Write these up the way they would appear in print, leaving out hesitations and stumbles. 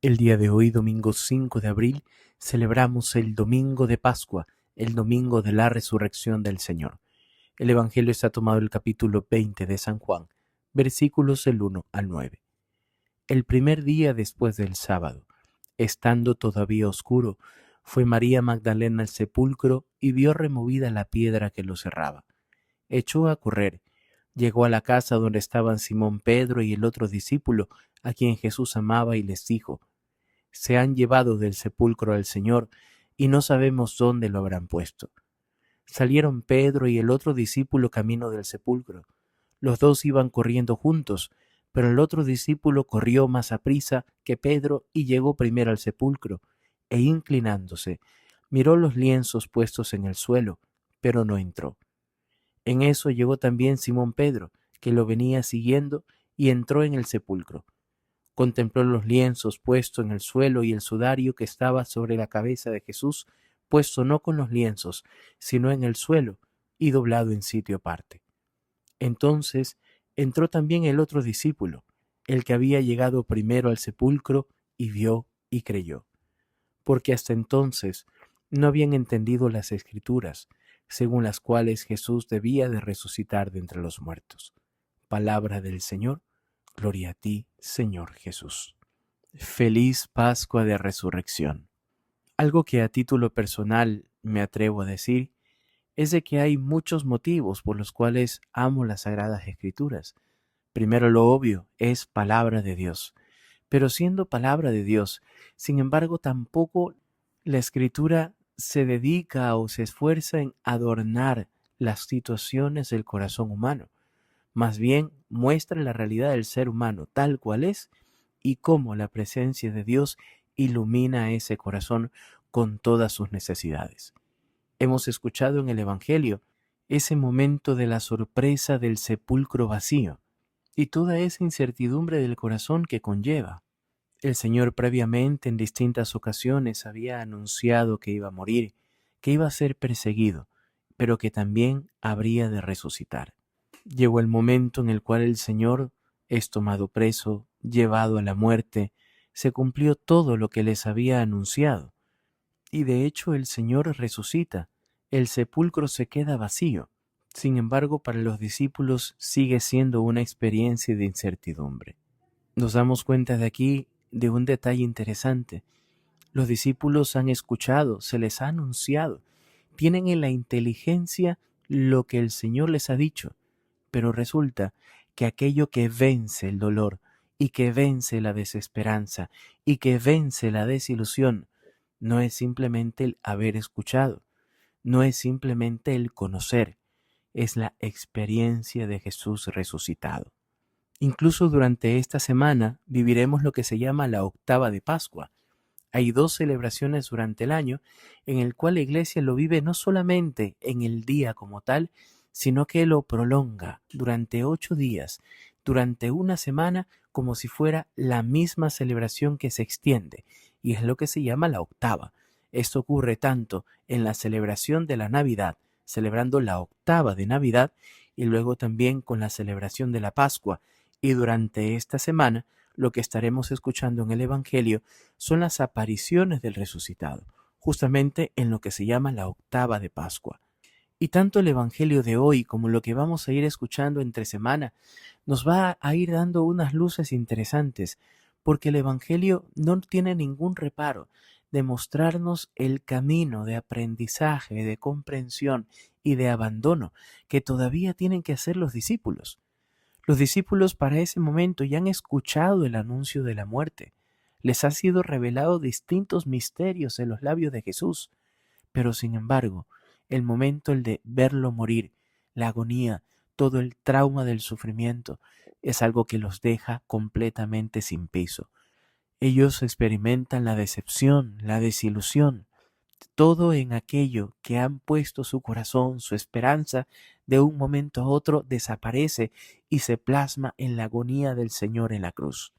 El día de hoy, domingo 5 de abril, celebramos el domingo de Pascua, el domingo de la resurrección del Señor. El Evangelio está tomado del capítulo 20 de San Juan, versículos del 1 al 9. El primer día después del sábado, estando todavía oscuro, fue María Magdalena al sepulcro y vio removida la piedra que lo cerraba. Echó a correr, llegó a la casa donde estaban Simón Pedro y el otro discípulo, a quien Jesús amaba, y les dijo: se han llevado del sepulcro al Señor, y no sabemos dónde lo habrán puesto. Salieron Pedro y el otro discípulo camino del sepulcro. Los dos iban corriendo juntos, pero el otro discípulo corrió más aprisa que Pedro y llegó primero al sepulcro, e inclinándose, miró los lienzos puestos en el suelo, pero no entró. En eso llegó también Simón Pedro, que lo venía siguiendo, y entró en el sepulcro. Contempló los lienzos puestos en el suelo y el sudario que estaba sobre la cabeza de Jesús, puesto no con los lienzos, sino en el suelo y doblado en sitio aparte. Entonces entró también el otro discípulo, el que había llegado primero al sepulcro, y vio y creyó, porque hasta entonces no habían entendido las Escrituras, según las cuales Jesús debía de resucitar de entre los muertos. Palabra del Señor. Gloria a ti, Señor Jesús. Feliz Pascua de Resurrección. Algo que a título personal me atrevo a decir es de que hay muchos motivos por los cuales amo las Sagradas Escrituras. Primero, lo obvio, es palabra de Dios. Pero siendo palabra de Dios, sin embargo, tampoco la Escritura se dedica o se esfuerza en adornar las situaciones del corazón humano. Más bien muestra la realidad del ser humano tal cual es y cómo la presencia de Dios ilumina ese corazón con todas sus necesidades. Hemos escuchado en el Evangelio ese momento de la sorpresa del sepulcro vacío y toda esa incertidumbre del corazón que conlleva. El Señor previamente en distintas ocasiones había anunciado que iba a morir, que iba a ser perseguido, pero que también habría de resucitar. Llegó el momento en el cual el Señor es tomado preso, llevado a la muerte. Se cumplió todo lo que les había anunciado. Y de hecho el Señor resucita. El sepulcro se queda vacío. Sin embargo, para los discípulos sigue siendo una experiencia de incertidumbre. Nos damos cuenta de aquí de un detalle interesante. Los discípulos han escuchado, se les ha anunciado, tienen en la inteligencia lo que el Señor les ha dicho. Pero resulta que aquello que vence el dolor y que vence la desesperanza y que vence la desilusión no es simplemente el haber escuchado, no es simplemente el conocer, es la experiencia de Jesús resucitado. Incluso durante esta semana viviremos lo que se llama la octava de Pascua. Hay 2 celebraciones durante el año en el cual la Iglesia lo vive no solamente en el día como tal, sino que lo prolonga durante 8 días, durante una semana, como si fuera la misma celebración que se extiende, y es lo que se llama la octava. Esto ocurre tanto en la celebración de la Navidad, celebrando la octava de Navidad, y luego también con la celebración de la Pascua, y durante esta semana lo que estaremos escuchando en el Evangelio son las apariciones del resucitado, justamente en lo que se llama la octava de Pascua. Y tanto el Evangelio de hoy como lo que vamos a ir escuchando entre semana nos va a ir dando unas luces interesantes, porque el Evangelio no tiene ningún reparo de mostrarnos el camino de aprendizaje, de comprensión y de abandono que todavía tienen que hacer los discípulos. Los discípulos para ese momento ya han escuchado el anuncio de la muerte. Les ha sido revelado distintos misterios en los labios de Jesús, pero sin embargo, el momento el de verlo morir, la agonía, todo el trauma del sufrimiento, es algo que los deja completamente sin piso. Ellos experimentan la decepción, la desilusión, todo en aquello que han puesto su corazón, su esperanza, de un momento a otro desaparece y se plasma en la agonía del Señor en la cruz.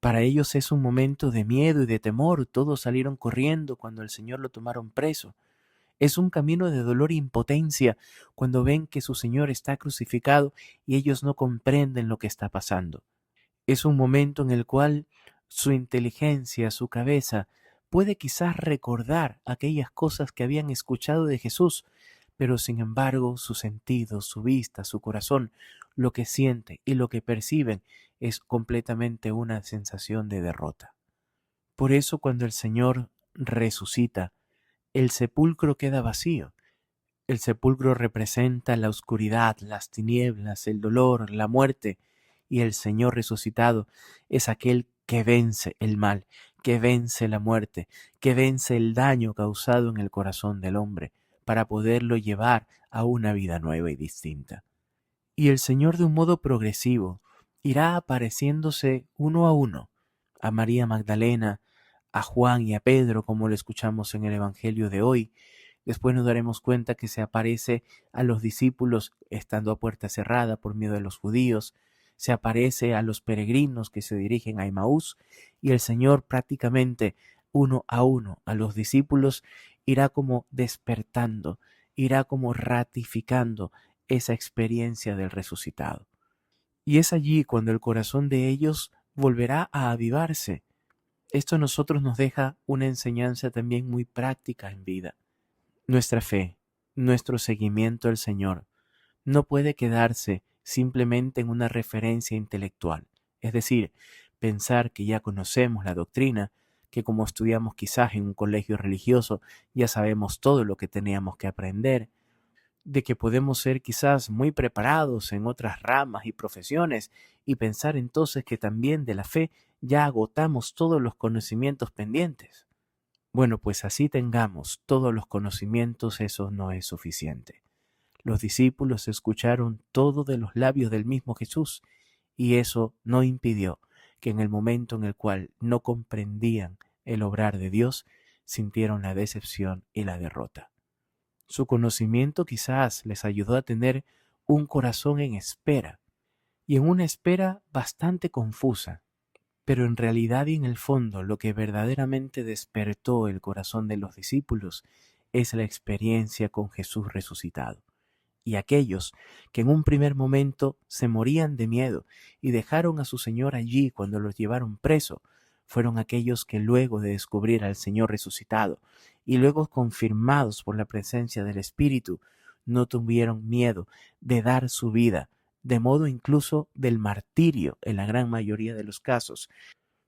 Para ellos es un momento de miedo y de temor, todos salieron corriendo cuando el Señor lo tomaron preso. Es un camino de dolor e impotencia cuando ven que su Señor está crucificado y ellos no comprenden lo que está pasando. Es un momento en el cual Su inteligencia, su cabeza, puede quizás recordar aquellas cosas que habían escuchado de Jesús, pero sin embargo sus sentidos, su vista, su corazón, lo que siente y lo que perciben es completamente una sensación de derrota. Por eso cuando el Señor resucita, el sepulcro queda vacío. El sepulcro representa la oscuridad, las tinieblas, el dolor, la muerte, y el Señor resucitado es aquel que vence el mal, que vence la muerte, que vence el daño causado en el corazón del hombre, para poderlo llevar a una vida nueva y distinta. Y el Señor de un modo progresivo irá apareciéndose uno a María Magdalena, a Juan y a Pedro, como lo escuchamos en el Evangelio de hoy. Después nos daremos cuenta que se aparece a los discípulos estando a puerta cerrada por miedo de los judíos, se aparece a los peregrinos que se dirigen a Emaús, y el Señor prácticamente uno a los discípulos irá como despertando, irá como ratificando esa experiencia del resucitado. Y es allí cuando el corazón de ellos volverá a avivarse. Esto a nosotros nos deja una enseñanza también muy práctica en vida. Nuestra fe, nuestro seguimiento al Señor, no puede quedarse simplemente en una referencia intelectual, es decir, pensar que ya conocemos la doctrina, que como estudiamos quizás en un colegio religioso ya sabemos todo lo que teníamos que aprender, de que podemos ser quizás muy preparados en otras ramas y profesiones y pensar entonces que también de la fe ya agotamos todos los conocimientos pendientes. Bueno, pues así tengamos todos los conocimientos, eso no es suficiente. Los discípulos escucharon todo de los labios del mismo Jesús y eso no impidió que en el momento en el cual no comprendían el obrar de Dios, sintieron la decepción y la derrota. Su conocimiento quizás les ayudó a tener un corazón en espera, y en una espera bastante confusa, pero en realidad y en el fondo lo que verdaderamente despertó el corazón de los discípulos es la experiencia con Jesús resucitado. Y aquellos que en un primer momento se morían de miedo y dejaron a su Señor allí cuando los llevaron preso, fueron aquellos que luego de descubrir al Señor resucitado y luego confirmados por la presencia del Espíritu, no tuvieron miedo de dar su vida, de modo incluso del martirio en la gran mayoría de los casos,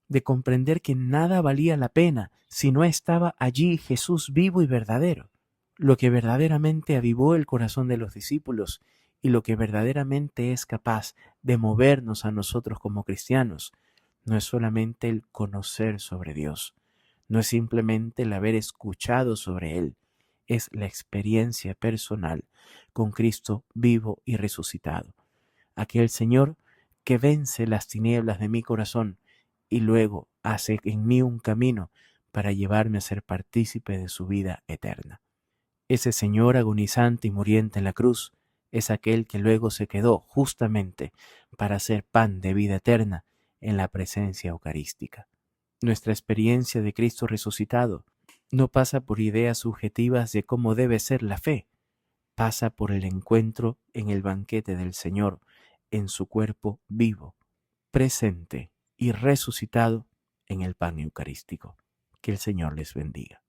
de comprender que nada valía la pena si no estaba allí Jesús vivo y verdadero. Lo que verdaderamente avivó el corazón de los discípulos y lo que verdaderamente es capaz de movernos a nosotros como cristianos no es solamente el conocer sobre Dios, no es simplemente el haber escuchado sobre Él, es la experiencia personal con Cristo vivo y resucitado. Aquel Señor que vence las tinieblas de mi corazón y luego hace en mí un camino para llevarme a ser partícipe de su vida eterna. Ese Señor agonizante y muriente en la cruz es aquel que luego se quedó justamente para ser pan de vida eterna en la presencia eucarística. Nuestra experiencia de Cristo resucitado no pasa por ideas subjetivas de cómo debe ser la fe, pasa por el encuentro en el banquete del Señor, en su cuerpo vivo, presente y resucitado en el pan eucarístico. Que el Señor les bendiga.